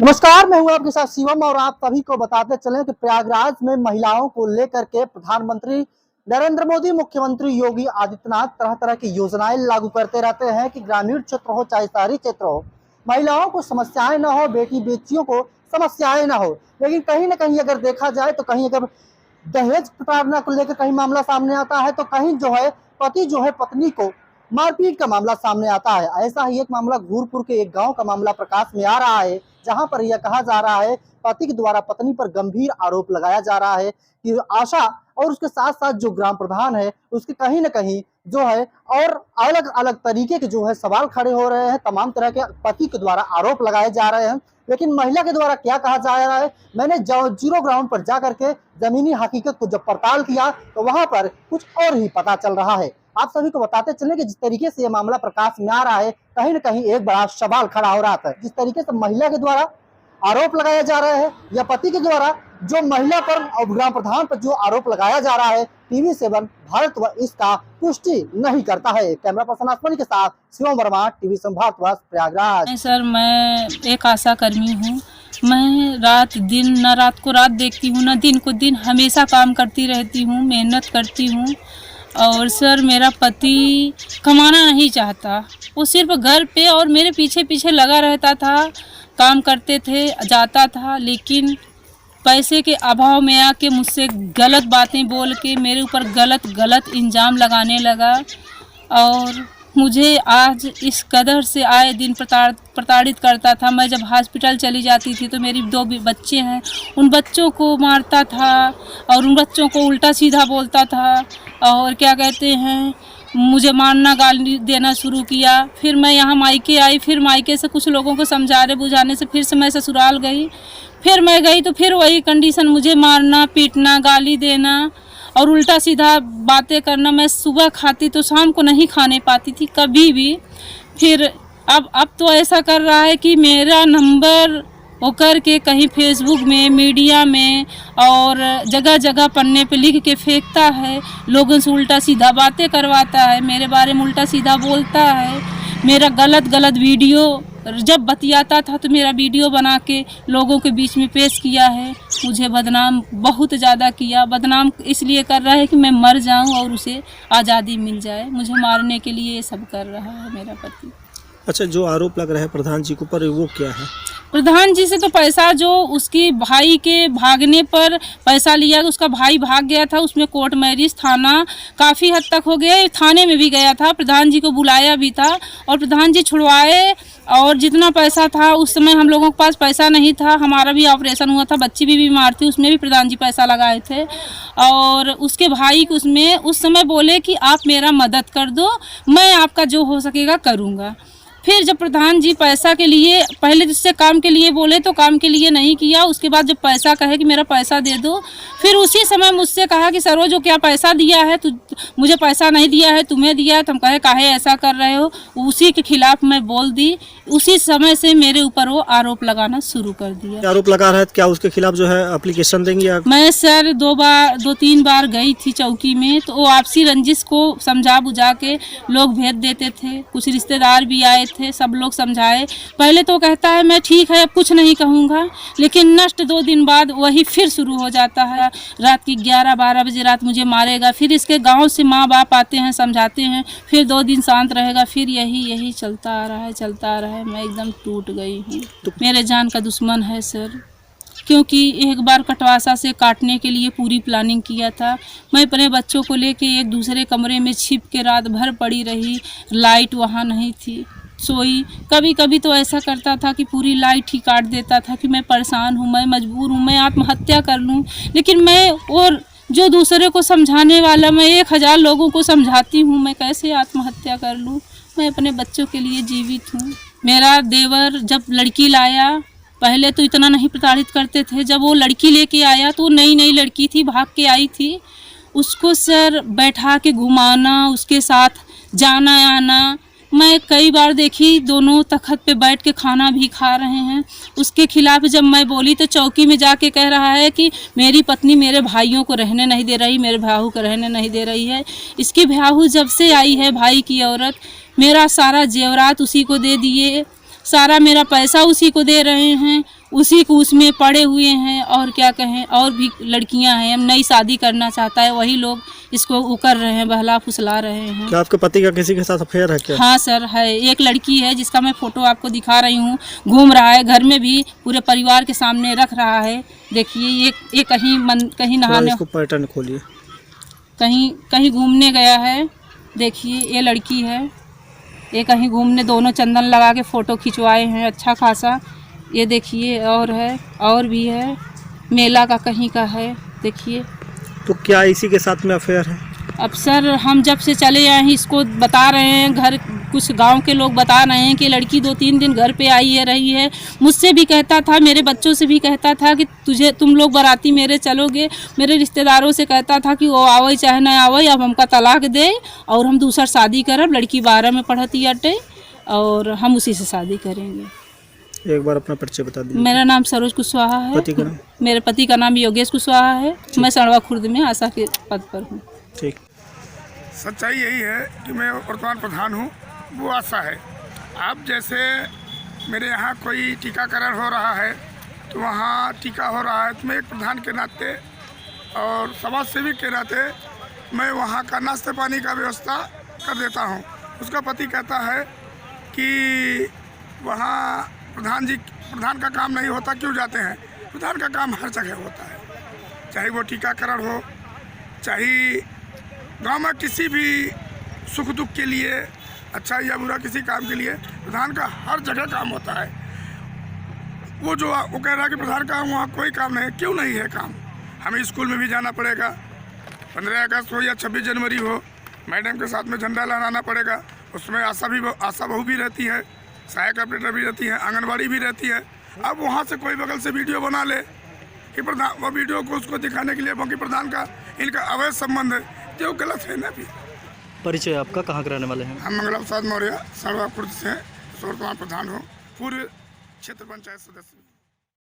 नमस्कार, मैं हूं आपके साथ शिवम और आप सभी को बताते चलें कि प्रयागराज में महिलाओं को लेकर के प्रधानमंत्री नरेंद्र मोदी, मुख्यमंत्री योगी आदित्यनाथ तरह तरह की योजनाएं लागू करते रहते हैं कि ग्रामीण क्षेत्र हो चाहे शहरी क्षेत्र हो, महिलाओं को समस्याएं न हो, बेटी बेटियों को समस्याएं न हो। लेकिन कहीं ना कहीं अगर देखा जाए तो कहीं अगर दहेज प्रताड़ना को लेकर कहीं मामला सामने आता है तो कहीं जो है पति जो है पत्नी को मारपीट का मामला सामने आता है। ऐसा ही एक मामला घूरपुर के एक गांव का मामला प्रकाश में आ रहा है, जहां पर यह कहा जा रहा है पति के द्वारा पत्नी पर गंभीर आरोप लगाया जा रहा है कि आशा और उसके साथ साथ जो ग्राम प्रधान है उसके कहीं ना कहीं जो है और अलग अलग तरीके के जो है सवाल खड़े हो रहे हैं। तमाम तरह के पति के द्वारा आरोप लगाए जा रहे हैं, लेकिन महिला के द्वारा क्या कहा जा रहा है, मैंने जीरो ग्राउंड पर जा करके जमीनी हकीकत को जब पड़ताल किया तो वहां पर कुछ और ही पता चल रहा है। आप सभी को बताते चले कि जिस तरीके से ये मामला प्रकाश में आ रहा है कहीं ना कहीं एक बड़ा सवाल खड़ा हो रहा था। जिस तरीके से महिला के द्वारा आरोप लगाया जा रहा है या पति के द्वारा जो महिला पर और ग्राम प्रधान पर जो आरोप लगाया जा रहा है, TV7 भारत इसका पुष्टि नहीं करता है। कैमरा पर्सन आसमानी के साथ शिवम वर्मा, TV7 भारत प्रयागराज। सर, मैं एक आशा कर्मी हूँ। मैं रात दिन न रात को रात देखती हूँ, न दिन को दिन, हमेशा काम करती रहती हूँ, मेहनत करती हूँ। और सर, मेरा पति कमाना नहीं चाहता, वो सिर्फ घर पे और मेरे पीछे पीछे लगा रहता था। काम करते थे, जाता था, लेकिन पैसे के अभाव में आके मुझसे गलत बातें बोल के मेरे ऊपर गलत इल्ज़ाम लगाने लगा। और मुझे आज इस कदर से आए दिन प्रताड़ित करता था। मैं जब हॉस्पिटल चली जाती थी तो मेरी 2 बच्चे हैं, उन बच्चों को मारता था और उन बच्चों को उल्टा सीधा बोलता था और क्या कहते हैं, मुझे मारना गाली देना शुरू किया। फिर मैं यहाँ मायके आई, फिर मायके से कुछ लोगों को समझाने बुझाने से फिर से मैं ससुराल गई। फिर मैं गई तो फिर वही कंडीशन, मुझे मारना पीटना, गाली देना और उल्टा सीधा बातें करना। मैं सुबह खाती तो शाम को नहीं खाने पाती थी कभी भी। फिर अब तो ऐसा कर रहा है कि मेरा नंबर होकर के कहीं फेसबुक में, मीडिया में और जगह जगह पन्ने पे लिख के फेंकता है, लोगों से उल्टा सीधा बातें करवाता है, मेरे बारे में उल्टा सीधा बोलता है। मेरा गलत वीडियो जब बतियाता था तो मेरा वीडियो बना के लोगों के बीच में पेश किया है। मुझे बदनाम बहुत ज़्यादा किया। बदनाम इसलिए कर रहा है कि मैं मर जाऊं और उसे आज़ादी मिल जाए। मुझे मारने के लिए ये सब कर रहा है मेरा पति। अच्छा, जो आरोप लग रहा है प्रधान जी के ऊपर, वो क्या है? प्रधान जी से तो पैसा, जो उसकी भाई के भागने पर पैसा लिया, उसका भाई भाग गया था, उसमें कोर्ट मैरिज, थाना काफ़ी हद तक हो गया, थाने में भी गया था, प्रधान जी को बुलाया भी था और प्रधान जी छुड़वाए। और जितना पैसा था उस समय हम लोगों के पास पैसा नहीं था, हमारा भी ऑपरेशन हुआ था, बच्ची भी बीमार थी, उसमें भी प्रधान जी पैसा लगाए थे। और उसके भाई को उसमें उस समय बोले कि आप मेरा मदद कर दो, मैं आपका जो हो सकेगा करूँगा। फिर जब प्रधान जी पैसा के लिए, पहले जिससे काम के लिए बोले तो काम के लिए नहीं किया, उसके बाद जब पैसा कहे कि मेरा पैसा दे दो, फिर उसी समय मुझसे कहा कि सरोज, क्या पैसा दिया है, तू मुझे पैसा नहीं दिया है, तुम्हें दिया है। तो हम कहे काहे ऐसा कर रहे हो, उसी के खिलाफ मैं बोल दी। उसी समय से मेरे ऊपर वो आरोप लगाना शुरू कर दिया। आरोप लगा रहा है, क्या उसके खिलाफ जो है एप्लीकेशन देंगे आप? मैं सर 2-3 बार गई थी चौकी में, तो वो आपसी रंजिश को समझा बुझा के लोग भेज देते थे, कुछ रिश्तेदार भी आए थे, सब लोग समझाए। पहले तो कहता है मैं ठीक है, अब कुछ नहीं कहूँगा, लेकिन नेक्स्ट 2 दिन बाद वही फिर शुरू हो जाता है। रात की 11-12 बजे रात मुझे मारेगा। फिर इसके गांव से माँ बाप आते हैं, समझाते हैं, फिर 2 दिन शांत रहेगा, फिर यही चलता आ रहा है। मैं एकदम टूट गई हूँ। मेरे जान का दुश्मन है सर, क्योंकि एक बार कटवासा से काटने के लिए पूरी प्लानिंग किया था। मैं अपने बच्चों को लेके एक दूसरे कमरे में छिप के रात भर पड़ी रही, लाइट वहाँ नहीं थी, सोई। कभी कभी तो ऐसा करता था कि पूरी लाइट ही काट देता था कि मैं परेशान हूँ, मैं मजबूर हूँ, मैं आत्महत्या कर लूँ। लेकिन मैं, और जो दूसरे को समझाने वाला, मैं 1000 लोगों को समझाती हूँ, मैं कैसे आत्महत्या कर लूँ। मैं अपने बच्चों के लिए जीवित हूँ। मेरा देवर जब लड़की लाया, पहले तो इतना नहीं प्रताड़ित करते थे। जब वो लड़की लेके आया तो नई लड़की थी, भाग के आई थी, उसको सर बैठा के घुमाना, उसके साथ जाना आना, मैं कई बार देखी, दोनों तख्त पे बैठ के खाना भी खा रहे हैं। उसके खिलाफ जब मैं बोली तो चौकी में जाके कह रहा है कि मेरी पत्नी मेरे भाइयों को रहने नहीं दे रही, मेरे भाऊ को रहने नहीं दे रही है। इसकी भाऊ जब से आई है, भाई की औरत, मेरा सारा जेवरात उसी को दे दिए, सारा मेरा पैसा उसी को दे रहे हैं, उसी को उसमें पड़े हुए हैं। और क्या कहें, और भी लड़कियां हैं, हम नई शादी करना चाहता है, वही लोग इसको वो कर रहे हैं, बहला फुसला रहे हैं। क्या आपके पति का किसी के साथ अफेयर है क्या? हाँ सर है, एक लड़की है जिसका मैं फ़ोटो आपको दिखा रही हूँ, घूम रहा है घर में भी, पूरे परिवार के सामने रख रहा है। देखिए ये कहीं नहाने, इसको पैटर्न खोलिए, कहीं घूमने गया है। देखिए ये लड़की है, ये कहीं घूमने, दोनों चंदन लगा के फ़ोटो खिंचवाए हैं अच्छा खासा। ये देखिए और है, और भी है, मेला का कहीं का है। देखिए तो क्या इसी के साथ में अफेयर है? अब सर हम जब से चले आए हैं इसको बता रहे हैं, घर कुछ गांव के लोग बता रहे हैं कि लड़की 2-3 दिन घर पे आई है, रही है। मुझसे भी कहता था, मेरे बच्चों से भी कहता था कि तुम लोग बाराती मेरे चलोगे। मेरे रिश्तेदारों से कहता था कि वो आवे चाहे ना आवे, अब हमका तलाक दे और हम दूसरा शादी करब। लड़की 12 में पढ़ती अटे और हम उसी से शादी करेंगे। एक बार अपना परिचय बता दीजिए। मेरा नाम सरोज कुशवाहा है। पति का नाम? मेरे पति का नाम योगेश कुशवाहा है। मैं सड़वा खुर्द में आशा के पद पर हूँ। ठीक। सच्चाई यही है कि मैं वर्तमान प्रधान हूँ, वो आशा है। अब जैसे मेरे यहाँ कोई टीकाकरण हो रहा है तो वहाँ टीका हो रहा है, तो मैं एक प्रधान के नाते और समाज सेवी के नाते मैं वहाँ का नाश्ते पानी का व्यवस्था कर देता हूँ। उसका पति कहता है कि वहाँ प्रधान का काम नहीं होता, क्यों जाते हैं? प्रधान का काम हर जगह होता है, चाहे वो टीकाकरण हो, चाहे गांव में किसी भी सुख दुख के लिए, अच्छा या बुरा किसी काम के लिए प्रधान का हर जगह काम होता है। वो कह रहा है कि प्रधान का वहाँ कोई काम नहीं है, क्यों नहीं है काम? हमें स्कूल में भी जाना पड़ेगा, 15 अगस्त हो या 26 जनवरी हो, मैडम के साथ में झंडा लहराना पड़ेगा। उसमें आशा बहू भी रहती है, सहायक ऑपरेटर भी रहती है, आंगनबाड़ी भी रहती है। अब वहाँ से कोई बगल से वीडियो बना ले कि प्रधान, वो वीडियो को उसको दिखाने के लिए बाकी प्रधान का इनका अवैध संबंध है, जो गलत है ना। भी परिचय आपका, कहाँ के रहने वाले हैं? हम मंगला प्रसाद मौर्य, सड़वा खुर्द से वर्तमान प्रधान हो, पूर्व क्षेत्र पंचायत सदस्य।